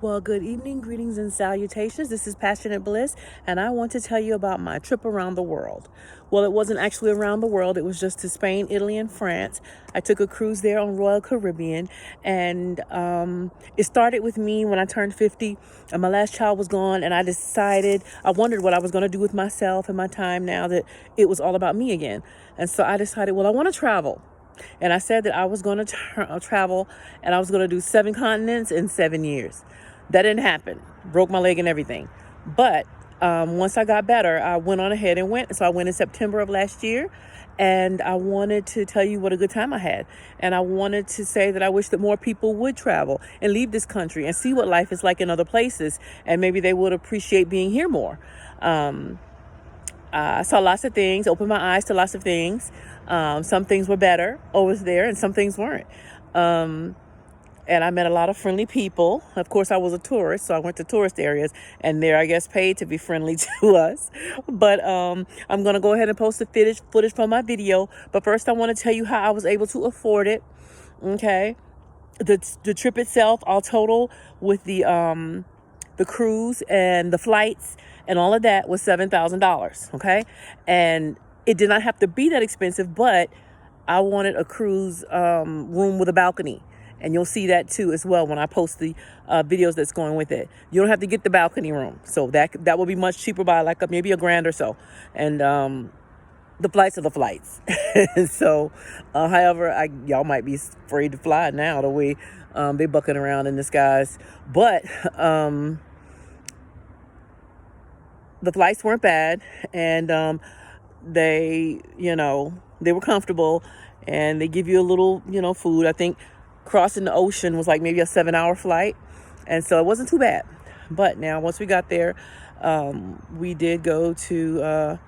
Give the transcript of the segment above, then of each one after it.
Well, good evening, greetings, and salutations. This is Passionate Bliss, and I want to tell you about my trip around the world. Well, it wasn't actually around the world, it was just to Spain, Italy, and France. I took a cruise there on Royal Caribbean, and it started with me when I turned 50, and my last child was gone, and I wondered what I was going to do with myself and my time now that it was all about me again. And so I decided, well, I want to travel. And I said that I was going to travel and I was going to do 7 continents in 7 years. That didn't happen. Broke my leg and everything. But once I got better, I went on ahead and went. So I went in September of last year. And I wanted to tell you what a good time I had. And I wanted to say that I wish that more people would travel and leave this country and see what life is like in other places. And maybe they would appreciate being here more. I saw lots of things, opened my eyes to lots of things. Some things were better over there and some things weren't. And I met a lot of friendly people. Of course, I was a tourist, so I went to tourist areas, and they're, I guess, paid to be friendly to us. But I'm going to go ahead and post the footage from my video. But first, I want to tell you how I was able to afford it. Okay. The trip itself, all total, with the cruise and the flights and all of that, was $7,000. Okay. And it did not have to be that expensive, but I wanted a cruise room with a balcony. And you'll see that too as well when I post the videos that's going with it. You don't have to get the balcony room. So that will be much cheaper by like maybe $1,000 or so. And the flights are the flights. So, however, y'all might be afraid to fly now the way they're bucking around in the skies. But the flights weren't bad. And they were comfortable. And they give you a little, food. I think crossing the ocean was like maybe a 7-hour flight. And so it wasn't too bad. But now once we got there, we did go to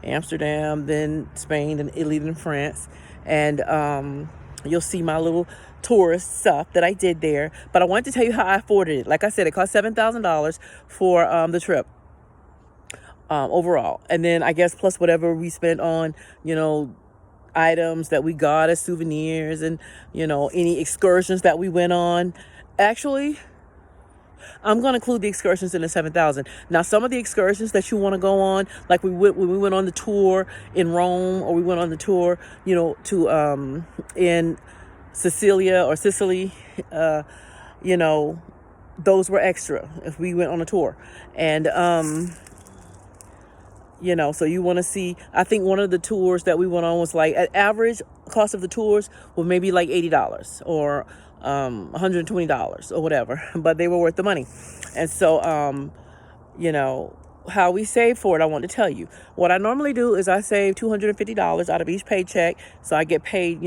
Amsterdam, then Spain, then Italy, then France. And you'll see my little tourist stuff that I did there. But I wanted to tell you how I afforded it. Like I said, it cost $7,000 for the trip overall. And then I guess plus whatever we spent on, items that we got as souvenirs and, any excursions that we went on. Actually, I'm going to include the excursions in the 7,000. Now, some of the excursions that you want to go on, like when we went on the tour in Rome, or we went on the tour, to in Sicilia or Sicily, those were extra if we went on a tour. And so you want to see, I think one of the tours that we went on was like, at average cost of the tours were maybe like $80 or $120 or whatever, but they were worth the money. And so, how we save for it, I want to tell you. What I normally do is I save $250 out of each paycheck. So I get paid,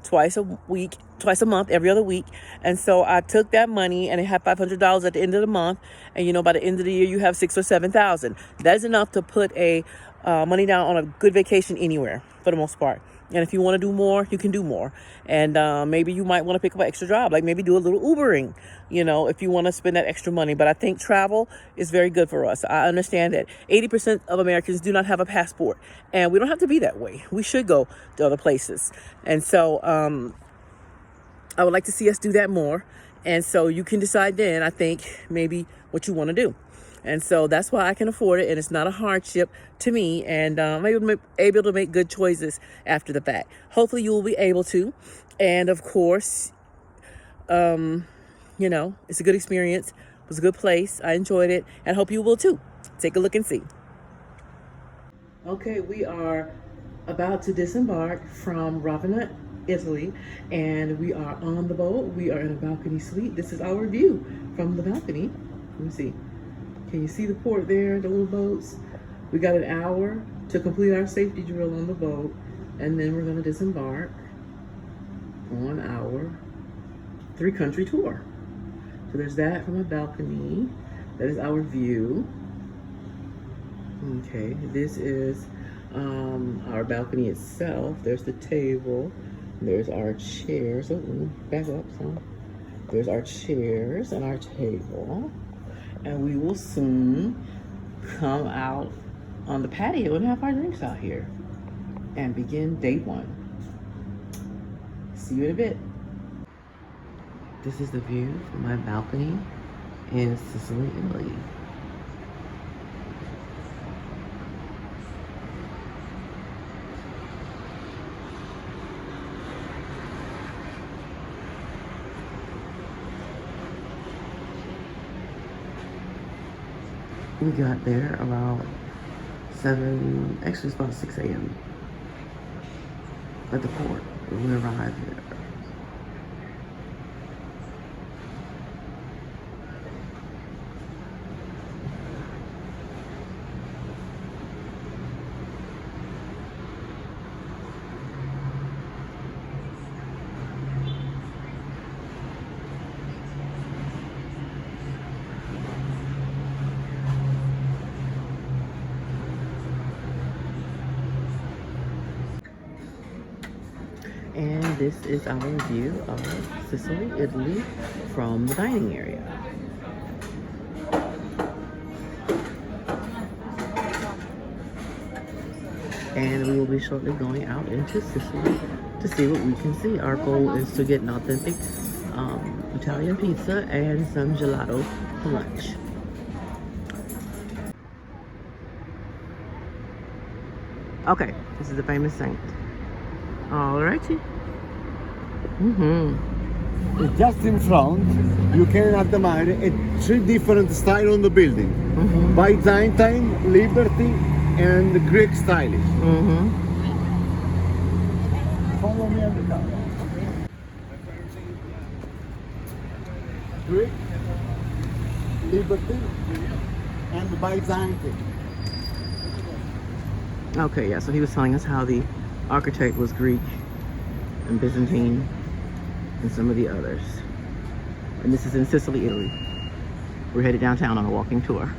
twice a month, every other week. And so I took that money and I had $500 at the end of the month. And, by the end of the year, you have 6,000 or 7,000. That is enough to put a money down on a good vacation anywhere for the most part. And if you want to do more, you can do more. And maybe you might want to pick up an extra job, like maybe do a little Ubering, if you want to spend that extra money. But I think travel is very good for us. I understand that 80% of Americans do not have a passport, and we don't have to be that way. We should go to other places. And so I would like to see us do that more. And so you can decide then, I think, maybe what you want to do. And so that's why I can afford it, and it's not a hardship to me, and I'm able to make good choices after the fact. Hopefully you will be able to. And of course, it's a good experience. It was a good place. I enjoyed it, and I hope you will too. Take a look and see. Okay, we are about to disembark from Ravenna, Italy, and we are on the boat. We are in a balcony suite. This is our view from the balcony. Let me see. Can you see the port there, the little boats? We got an hour to complete our safety drill on the boat, and then we're going to disembark on our 3-country tour. So there's that from a balcony. That is our view. Okay, this is our balcony itself. There's the table. There's our chairs. Oh, back up some. There's our chairs and our table. And we will soon come out on the patio and have our drinks out here and begin day 1. See you in a bit. This is the view from my balcony, in Sicily, Italy. We got there about 7, actually it's about 6 a.m. at the port when we arrived here. And this is our view of Sicily, Italy from the dining area. And we will be shortly going out into Sicily to see what we can see. Our goal is to get an authentic Italian pizza and some gelato for lunch. Okay, this is the famous saint. Alrighty. Just in front, you can admire 3 different styles on the building. Byzantine, Liberty, and Greek style. Follow me on the car. Greek, Liberty, and Byzantine. Okay, yeah, so he was telling us how the architect was Greek and Byzantine and some of the others. And this is in Sicily, Italy. We're headed downtown on a walking tour.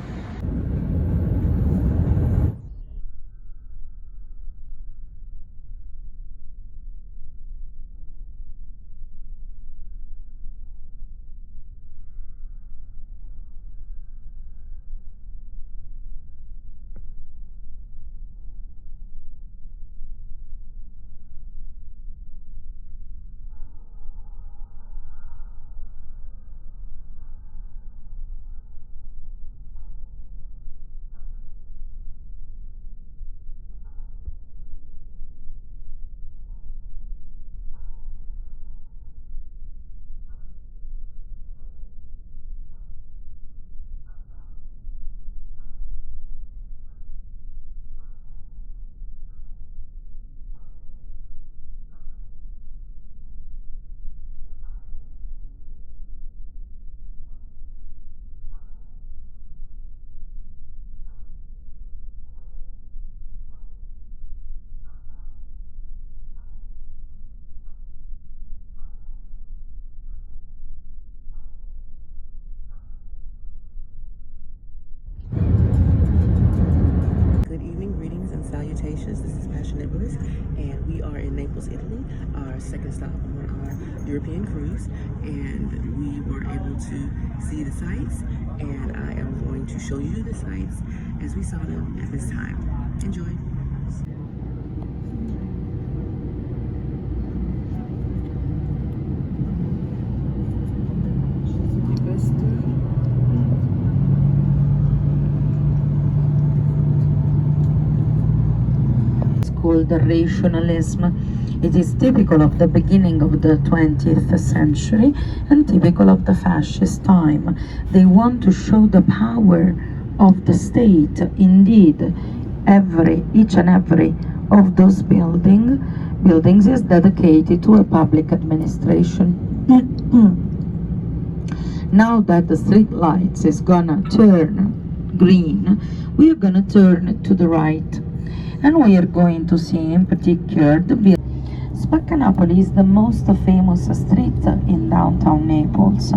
This is Passionate Bliss, and we are in Naples, Italy, our second stop on our European cruise, and we were able to see the sights, and I am going to show you the sights as we saw them at this time. Enjoy. Called rationalism. It is typical of the beginning of the 20th century and typical of the fascist time. They want to show the power of the state. Indeed, each and every of those buildings is dedicated to a public administration. Now that the street lights is gonna turn green, we are gonna turn to the right. And we are going to see in particular the Spaccanapoli is the most famous street in downtown Naples,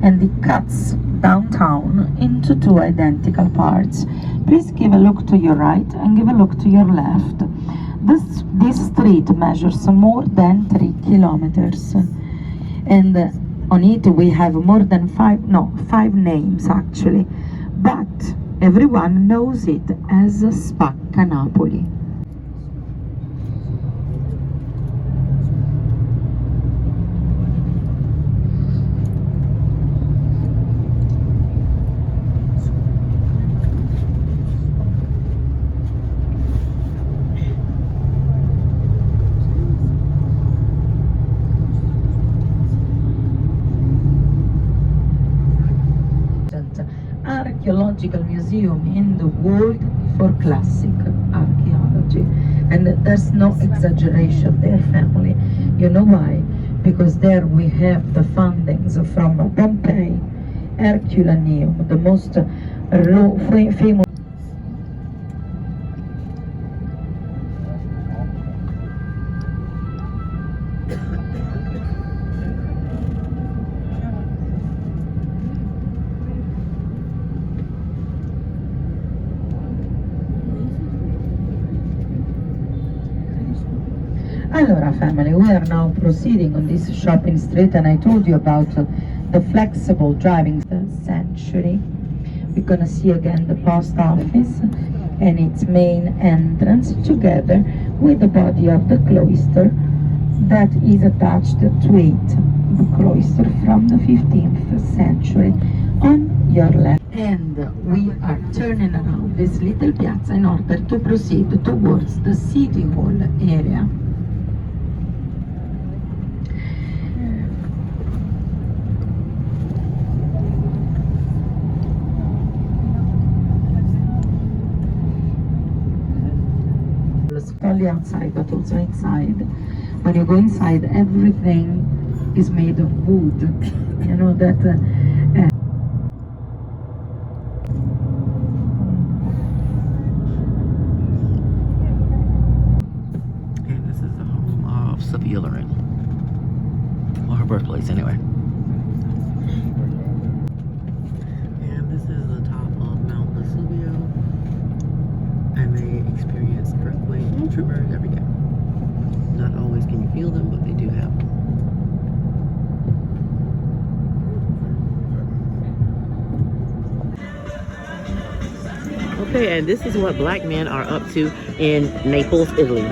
and it cuts downtown into 2 identical parts. Please give a look to your right and give a look to your left. This street measures more than 3 kilometers, and on it we have more than 5 names actually, but everyone knows it as Spaccanapoli. archaeological museum in the world for classic archaeology. And there's no exaggeration there, family. You know why? Because there we have the findings from Pompeii, Herculaneum, the most famous. Allora family, we are now proceeding on this shopping street, and I told you about the flexible driving century. We're gonna see again the post office and its main entrance together with the body of the cloister that is attached to it, the cloister from the 15th century on your left. And we are turning around this little piazza in order to proceed towards the city hall area. Only outside but also inside. When you go inside, everything is made of wood. You know that And this is the home of Sophia Loren, or her birthplace anyway. And this is the top of Mount Vesubio, and they experience earthquake tremors every day. Not always can you feel them, but they do happen. Okay, and this is what black men are up to in Naples, Italy.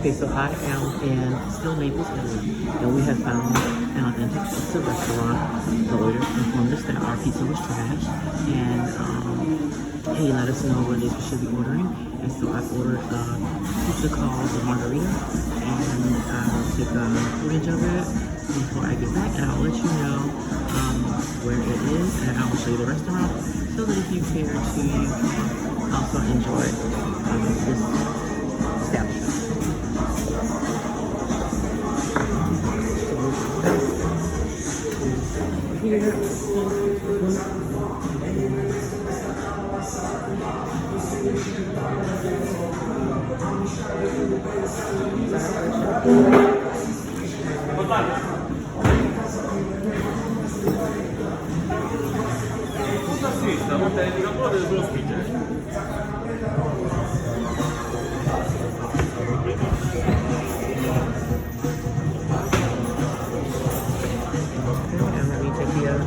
Okay, so I am in still Naples, Italy, and we have found an authentic pizza restaurant. The waiter informed us that our pizza was trash, and he let us know what it is we should be ordering. And so I ordered a pizza called the Margarita, and I will take a footage of it before I get back, and I'll let you know where it is, and I will show you the restaurant, so that if you care to, you can also enjoy this establishment.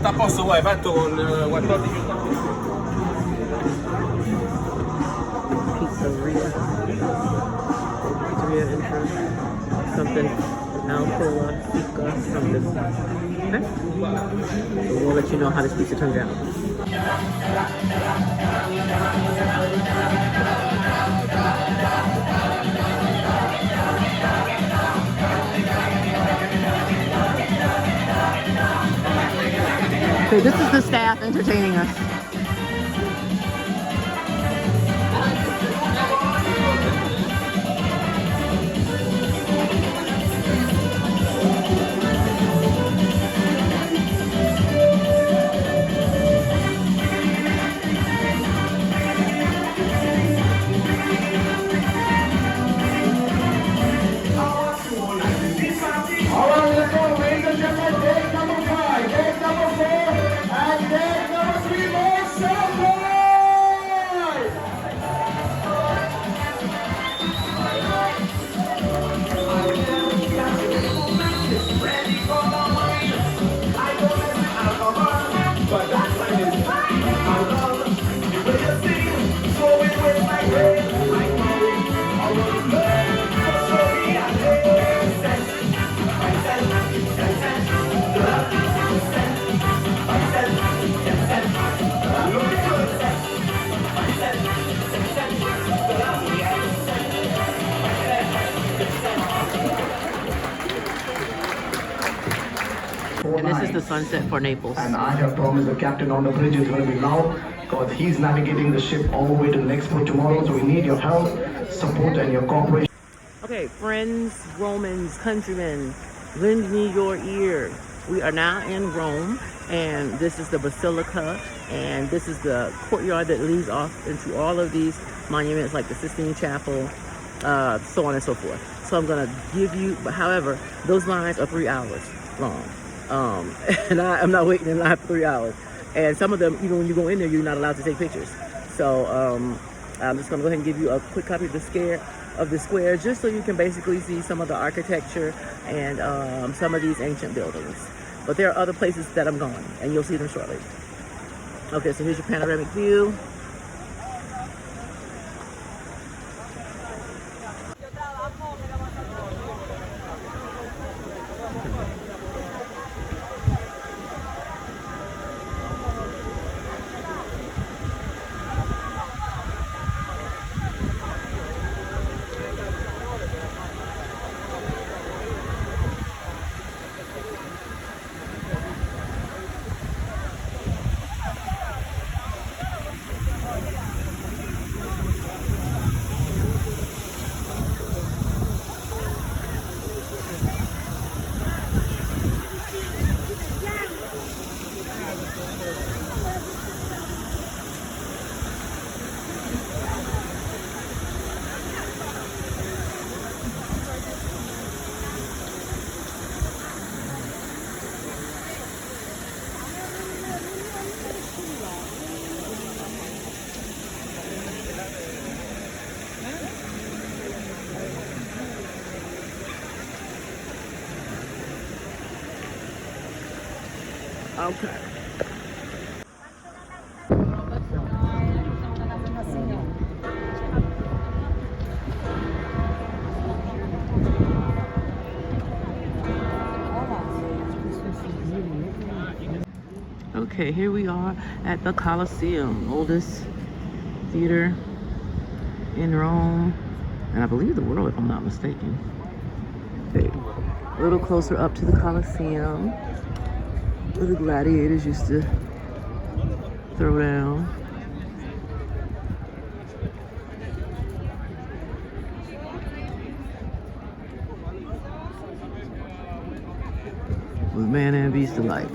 A posto qua, hai fatto con 14 Pizzeria entrance, something Alcoa Pica, something. Okay? So we'll let you know how this pizza turns out. Okay, this is the staff entertaining us. Gate number 5, gate number 4, and gate number 3 more sunset for Naples. And I have promised the captain on the bridge is going to be loud because he's navigating the ship all the way to the next port tomorrow. So we need your help, support, and your cooperation. Okay, friends, Romans, countrymen, lend me your ear. We are now in Rome, and this is the Basilica, and this is the courtyard that leads off into all of these monuments like the Sistine Chapel, so on and so forth. So I'm gonna give you, but however, those lines are 3 hours long. And I'm not waiting in line for 3 hours. And some of them, even when you go in there, you're not allowed to take pictures. So I'm just gonna go ahead and give you a quick copy of the square, just so you can basically see some of the architecture and some of these ancient buildings. But there are other places that I'm going, and you'll see them shortly. Okay, so here's your panoramic view. Okay. Okay, here we are at the Colosseum, oldest theater in Rome, and I believe the world, if I'm not mistaken. Okay, a little closer up to the Colosseum, where the gladiators used to throw down. With man and beast alike.